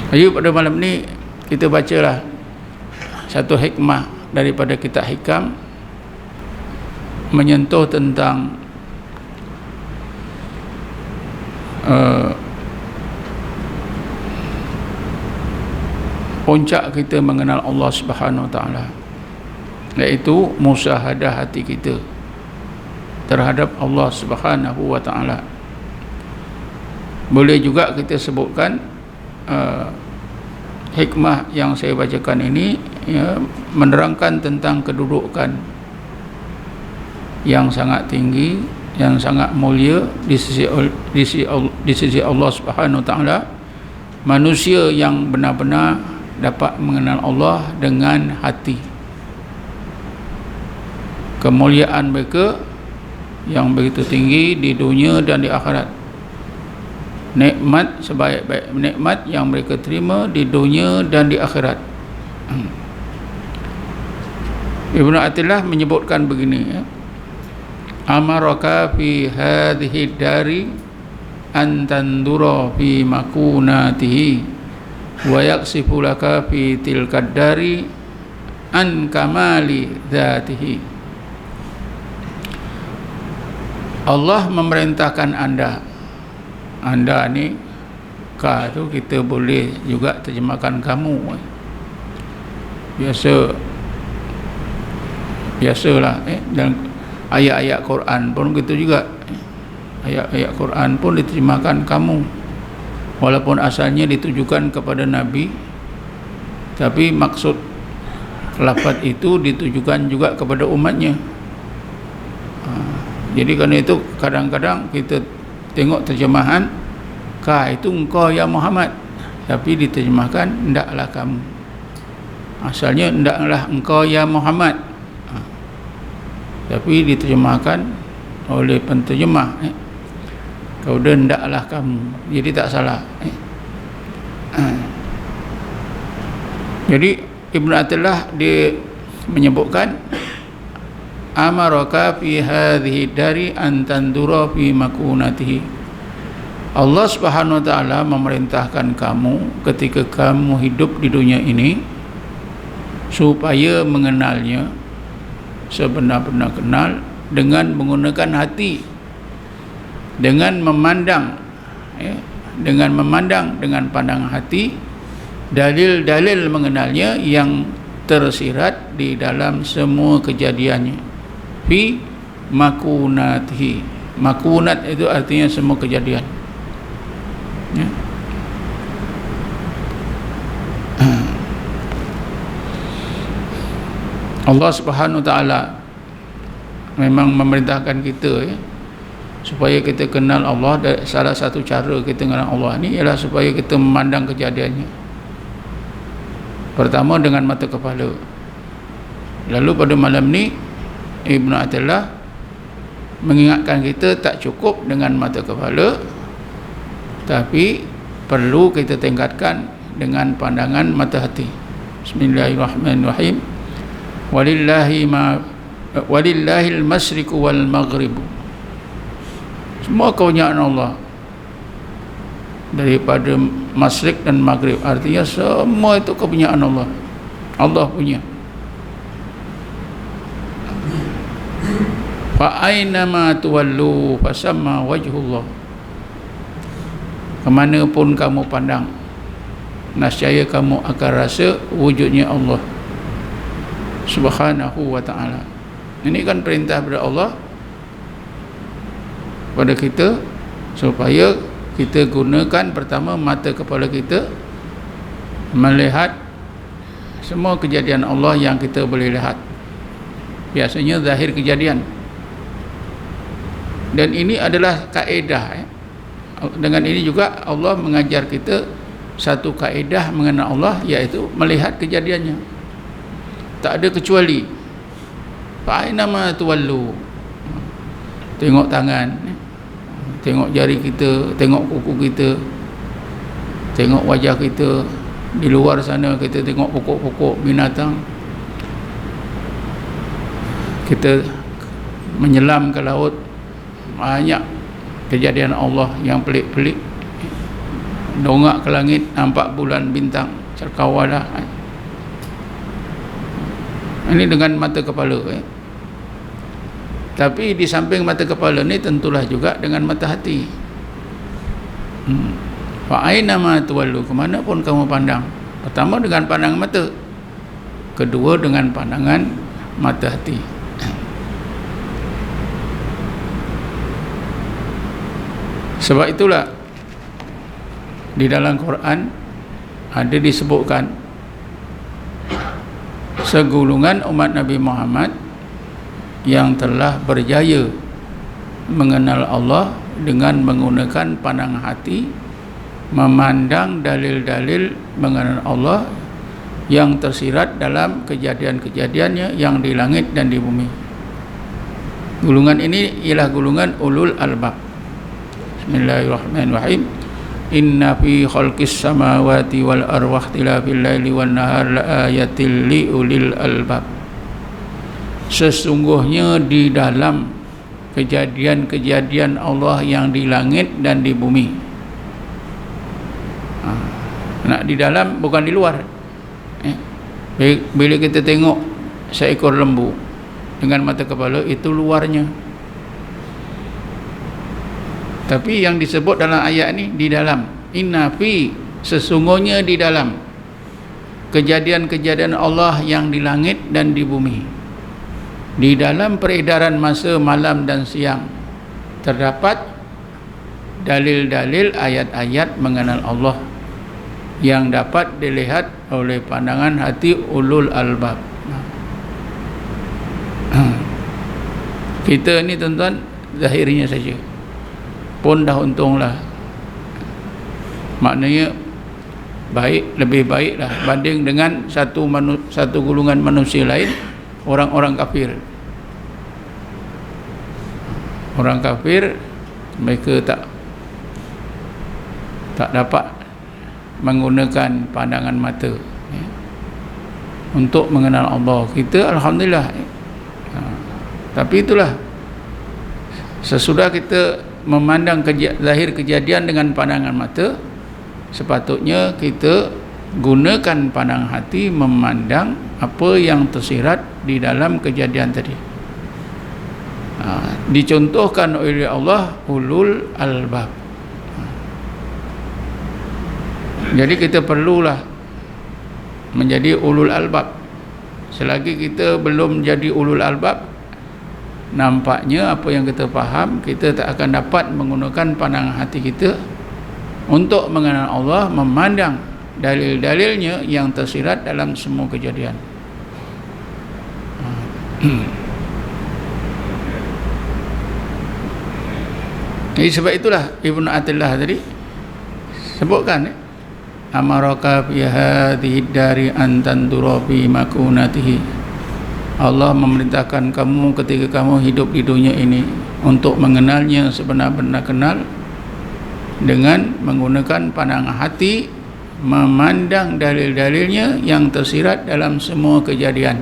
Jadi pada malam ni kita bacalah satu hikmah daripada kitab Hikam, menyentuh tentang puncak kita mengenal Allah Subhanahu Wa Taala, iaitu musyahadah hati kita terhadap Allah Subhanahu Wa Taala. Boleh juga kita sebutkan hikmah yang saya bacakan ini ya, menerangkan tentang kedudukan yang sangat tinggi, yang sangat mulia di sisi Allah Subhanahu Wa Taala. Manusia yang benar-benar dapat mengenal Allah dengan hati, kemuliaan mereka yang begitu tinggi di dunia dan di akhirat, nikmat sebaik-baik nikmat yang mereka terima di dunia dan di akhirat. Ibnu Athilah menyebutkan begini ya, amaraka fi hadhihi dari an tandura fi makunatihi wa yaksifu laka fi tilkad dari an kamali dzatihi. Allah memerintahkan anda ni, ka tu kita boleh juga terjemahkan kamu. Biasalah dan ayat-ayat Quran pun gitu juga. Ayat-ayat Quran pun diterjemahkan kamu, walaupun asalnya ditujukan kepada Nabi, tapi maksud lafaz itu ditujukan juga kepada umatnya. Jadi kerana itu kadang-kadang kita tengok terjemahan ka itu engkau ya Muhammad, tapi diterjemahkan hendaklah kamu. Asalnya hendaklah engkau ya Muhammad, tapi diterjemahkan oleh penterjemah kau hendaklah kamu. Jadi tak salah. Jadi Ibnu Athilah dia menyebutkan amaraka fi hadhihi dari an tandura fi makunatihi. Allah Subhanahu Wa Taala memerintahkan kamu ketika kamu hidup di dunia ini supaya mengenalnya sebenar-benar kenal dengan menggunakan hati, dengan memandang dengan pandangan hati dalil-dalil mengenalnya yang tersirat di dalam semua kejadiannya. Fi makunatihi, makunat itu artinya semua kejadian ya. Allah Subhanahu Wa Taala memang memerintahkan kita ya, supaya kita kenal Allah. Dan salah satu cara kita kenal Allah ni ialah supaya kita memandang kejadiannya. Pertama dengan mata kepala. Lalu pada malam ni Ibnu Athilah mengingatkan kita tak cukup dengan mata kepala, tapi perlu kita tingkatkan dengan pandangan mata hati. Bismillahirrahmanirrahim. Walillahil masyriqu wal maghribu. Semua kepunyaan Allah, daripada masyrik dan maghrib, artinya semua itu kepunyaan Allah. Allah punya. Fa aynama tuwallu fasamma wajhullah. Kemana pun kamu pandang, nescaya kamu akan rasa wujudnya Allah Subhanahu Wa Taala. Ini kan perintah daripada Allah pada kita supaya kita gunakan pertama mata kepala kita melihat semua kejadian Allah yang kita boleh lihat. Biasanya zahir kejadian. Dan ini adalah kaedah ya. Dengan ini juga Allah mengajar kita satu kaedah mengenal Allah, iaitu melihat kejadiannya. Tak ada kecuali. Fa'inama tuwallu. Tengok tangan, tengok jari kita, tengok kuku kita, tengok wajah kita. Di luar sana kita tengok pokok-pokok, binatang. Kita menyelam ke laut, banyak kejadian Allah yang pelik-pelik dongak ke langit nampak bulan bintang cerkawalah. Ini dengan mata kepala. Tapi di samping mata kepala ni tentulah juga dengan mata hati. Fa aina ma tuwallu, ke mana pun kamu pandang. Pertama dengan pandangan mata, kedua dengan pandangan mata hati. Sebab itulah di dalam Quran ada disebutkan segulungan umat Nabi Muhammad yang telah berjaya mengenal Allah dengan menggunakan pandangan hati, memandang dalil-dalil mengenal Allah yang tersirat dalam kejadian-kejadiannya yang di langit dan di bumi. Gulungan ini ialah gulungan ulul albab. Bismillahirrahmanirrahim. Inna fi khalqis samawati wal ardi wa ikhtilafil laili wan nahar laayatil liulil albab. Sesungguhnya di dalam kejadian-kejadian Allah yang di langit dan di bumi. Nak di dalam bukan di luar. Bila kita tengok seekor lembu dengan mata kepala, itu luarnya. Tapi yang disebut dalam ayat ni di dalam. Inna fi, sesungguhnya di dalam kejadian-kejadian Allah yang di langit dan di bumi. Di dalam peredaran masa malam dan siang terdapat dalil-dalil ayat-ayat mengenal Allah yang dapat dilihat oleh pandangan hati ulul albab. Kita ni tuan-tuan zahirnya saja pun dah untunglah. Maknanya baik, lebih baiklah banding dengan satu golongan manusia lain, orang-orang kafir. Orang kafir mereka tak dapat menggunakan pandangan mata untuk mengenal Allah. Kita alhamdulillah. Tapi itulah, sesudah kita memandang zahir kejadian dengan pandangan mata, sepatutnya kita gunakan pandangan hati memandang apa yang tersirat di dalam kejadian tadi. Dicontohkan oleh Allah ulul albab. Jadi kita perlulah menjadi ulul albab. Selagi kita belum jadi ulul albab, nampaknya apa yang kita faham, kita tak akan dapat menggunakan pandangan hati kita untuk mengenal Allah, memandang dalil-dalilnya yang tersirat dalam semua kejadian. Jadi sebab itulah Ibnu Athilah tadi sebutkan, amaraka fi hadhihi dari an tandura fi makunatihi. Allah memerintahkan kamu ketika kamu hidup di dunia ini untuk mengenalnya sebenar-benar kenal dengan menggunakan pandangan hati, memandang dalil-dalilnya yang tersirat dalam semua kejadian.